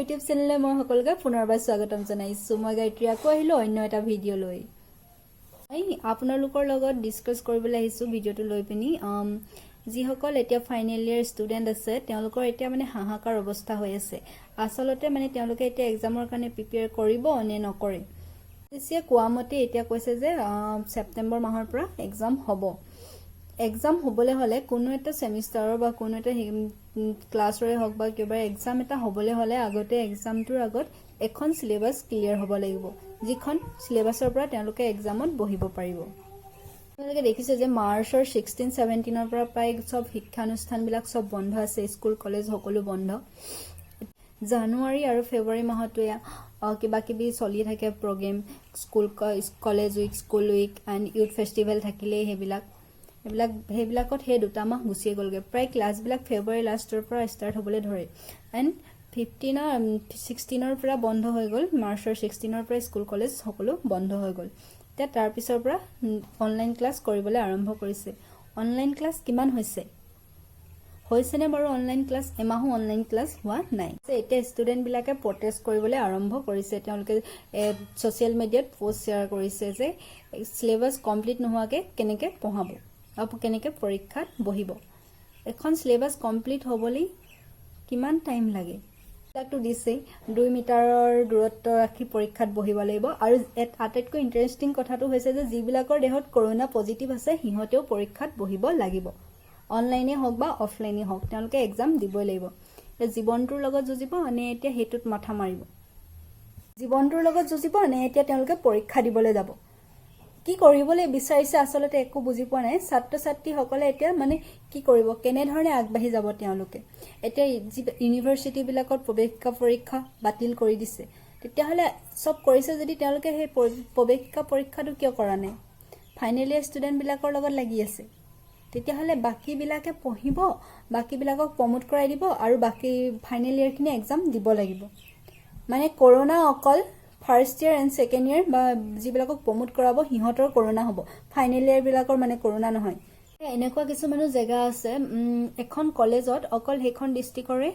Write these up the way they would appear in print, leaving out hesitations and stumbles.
YouTube চেনেলে মই সকলোকে পুনৰবাৰ স্বাগতম জনাইছো। মই গায়ত্ৰী আকৌ আহিলো অন্য এটা ভিডিঅ' লৈ। আপোনালোকৰ লগত ডিসকাস কৰিবলৈ আহিছো ভিডিঅ'টো লৈ পিনি যিসকল এতিয়া ফাইনেল ইয়াৰ ষ্টুডেন্ট আছে তেওঁলোকৰ এতিয়া মানে হাহাকাৰ অৱস্থা হৈ আছে। আসলতে মানে তেওঁলোকে এতিয়া এক্সামৰ কাৰণে প্ৰিপেয়াৰ কৰিব নে নকৰে। ইউজিচিয়ে কোৱা মতে এতিয়া কৈছে যে সেপ্টেম্বৰ মাহৰ পৰা এক্সাম হ'ব। এক্সাম হ'বলৈ হলে কোনো এটা সেমিষ্টাৰৰ বা কোনো এটা ক্লাছৰে হওক বা কিবা এক্সাম এটা হ'বলৈ হলে আগতে এক্সামটোৰ আগত এখন সিলেবাস ক্লিয়াৰ হ'ব লাগিব, যিখন সিলেবাসৰ পৰা তেওঁলোকে এক্সামত বহিব পাৰিব। আপোনালোকে দেখিছে যে মাৰ্চৰ 16-17 পৰা প্ৰায় সব শিক্ষানুষ্ঠানবিলাক সব বন্ধ আছে, স্কুল কলেজ সকলো বন্ধ। জানুৱাৰী আৰু ফেব্ৰুৱাৰী মাহতো কিবা কিবি চলি থাকে program, school college week, school week and youth festival থাকিলে সেইবিলাকত সেই দুটা মাহ গুচিয়ে গ'লগে। প্ৰায় ক্লাছবিলাক ফেব্ৰুৱাৰী লাষ্টৰ পৰা ষ্টাৰ্ট হ'বলৈ ধৰে এণ্ড 16 পৰা বন্ধ হৈ গ'ল। মাৰ্চৰ 16 পৰা স্কুল কলেজ সকলো বন্ধ হৈ গ'ল। এতিয়া তাৰ পিছৰ পৰা অনলাইন ক্লাছ কৰিবলৈ আৰম্ভ কৰিছে। অনলাইন ক্লাছ কিমান হৈছেনে বাৰু অনলাইন ক্লাছ? এমাহো অনলাইন ক্লাছ হোৱা নাই। এতিয়া ষ্টুডেন্ট বিলাকে প্ৰটেষ্ট কৰিবলৈ আৰম্ভ কৰিছে। তেওঁলোকে ছচিয়েল মিডিয়াত পোষ্ট শ্বেয়াৰ কৰিছে যে সিলেবাস কমপ্লিট নোহোৱাকে কেনেকে পঢ়াব আৰু কেনেকে পৰীক্ষাত বহিব। এখন সিলেবাস কমপ্লিট হ'বলৈ কিমান টাইম লাগে তাকটো দিছে। 2 মিটাৰৰ দূৰত্ব ৰাখি পৰীক্ষাত বহিব লাগিব। আৰু আটাইতকৈ ইণ্টাৰেষ্টিং কথাটো হৈছে যে যিবিলাকৰ দেহত কৰোনা পজিটিভ আছে সিহঁতেও পৰীক্ষাত বহিব লাগিব। অনলাইনে হওক বা অফলাইনে হওক তেওঁলোকে এক্সাম দিবই লাগিব। জীৱনটোৰ লগত যুঁজিব নে এতিয়া সেইটোত মাথা মাৰিব? জীৱনটোৰ লগত যুঁজিব নে এতিয়া তেওঁলোকে পৰীক্ষা দিবলৈ যাব? কি কৰিবলৈ বিচাৰিছে আসলতে একো বুজি পোৱা নাই। ছাত্ৰ ছাত্ৰীসকলে এতিয়া মানে কি কৰিব, কেনেধৰণে আগবাঢ়ি যাব তেওঁলোকে। এতিয়া ইউনিভাৰ্চিটি বিলাকত প্ৰৱেশিকা পৰীক্ষা বাতিল কৰি দিছে, তেতিয়াহ'লে চব কৰিছে যদি তেওঁলোকে সেই প্ৰৱেশিকা পৰীক্ষাটো কিয় কৰা নাই? ফাইনেল ইয়াৰ ষ্টুডেন্ট বিলাকৰ লগত লাগি আছে। তেতিয়াহ'লে বাকী বিলাকে পঢ়িব, বাকী বিলাকক প্ৰমোট কৰাই দিব আৰু বাকী ফাইনেল ইয়াৰ খিনি এক্সাম দিব লাগিব। মানে কৰোনা অকল first year and second year বা যিবিলাকক প্ৰমোট কৰাব সিহঁতৰ কৰোনা হ'ব, ফাইনেল ইয়াৰ বিলাকৰ মানে কৰোনা নহয়। এনেকুৱা কিছুমানো জেগা আছে এখন কলেজত অকল সেইখন ডিষ্ট্ৰিক্টৰে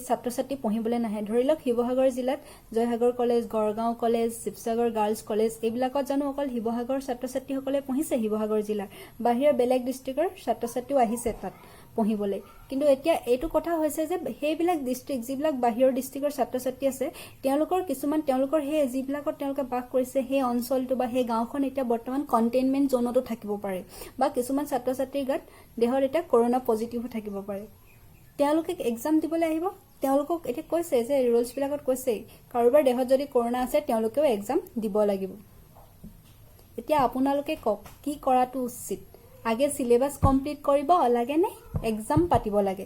ছাত্ৰ ছাত্ৰী পঢ়িবলৈ নাহে। ধৰি লওক শিৱসাগৰ জিলাত Joysagar college, Gargaon college, Sivasagar girls college, এইবিলাকত জানো অকল শিৱসাগৰ ছাত্ৰ ছাত্ৰীসকলে পঢ়িছে? শিৱসাগৰ জিলাৰ বাহিৰৰ বেলেগ ডিষ্ট্ৰিক্টৰ ছাত্ৰ ছাত্ৰীও আহিছে তাত পঢ়িবলৈ। কিন্তু এতিয়া এইটো কথা হৈছে যে সেইবিলাক ডিষ্ট্ৰিক্ট যিবিলাক বাহিৰৰ ডিষ্ট্ৰিক্টৰ ছাত্ৰ ছাত্ৰী আছে তেওঁলোকৰ কিছুমান তেওঁলোকৰ সেই যিবিলাকত তেওঁলোকে বাস কৰিছে সেই অঞ্চলটো বা সেই গাঁওখন এতিয়া বৰ্তমান কণ্টেইনমেণ্ট জোনতো থাকিব পাৰে বা কিছুমান ছাত্ৰ ছাত্ৰীৰ গাত দেহত এতিয়া কৰোনা পজিটিভো থাকিব পাৰে। তেওঁলোকে এক্সাম দিবলৈ আহিব। তেওঁলোকক এতিয়া কৈছে যে ৰুলছ বিলাকত কৈছে কাৰোবাৰ দেহত যদি কৰোনা আছে তেওঁলোকেও এক্সাম দিব লাগিব। এতিয়া আপোনালোকে কওক কি কৰাটো উচিত? আগে সিলেবাস কমপ্লিট কৰিব লাগে নে এক্সাম পাতিব লাগে?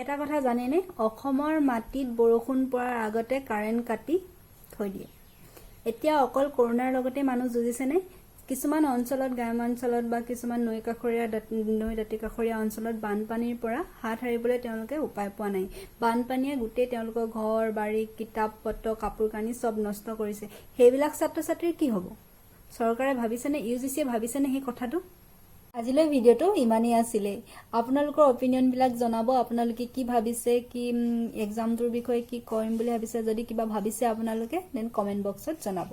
এটা কথা জানেনে, অসমৰ মাটিত বৰষুণ পৰাৰ আগতে কাৰেণ্ট কাটি থৈ দিয়ে। এতিয়া অকল কৰোনাৰ লগতে মানুহ যুঁজিছেনে? কিছুমান অঞ্চলত গ্ৰামাঞ্চলত বা কিছুমান নৈ দাঁতি কাষৰীয়া অঞ্চলত বানপানীৰ পৰা হাত সাৰিবলৈ তেওঁলোকে উপায় পোৱা নাই। বানপানীয়ে গোটেই তেওঁলোকৰ ঘৰ বাৰী, কিতাপ পত্ৰ, কাপোৰ কানি চব নষ্ট কৰিছে। সেইবিলাক ছাত্ৰ ছাত্ৰীৰ কি হ'ব? চৰকাৰে ভাবিছেনে, ইউজিচিয়ে ভাবিছেনে সেই কথাটো? আজিলৈ ভিডিঅ'টো ইমানেই আছিলে। আপোনালোকৰ অপিনিয়ন বিলাক জনাব। আপোনালোকে কি ভাবিছে, কি এক্সামটোৰ বিষয়ে কি কৰিম বুলি ভাবিছে? যদি কিবা ভাবিছে আপোনালোকে দেন কমেন্ট বক্সত জনাব।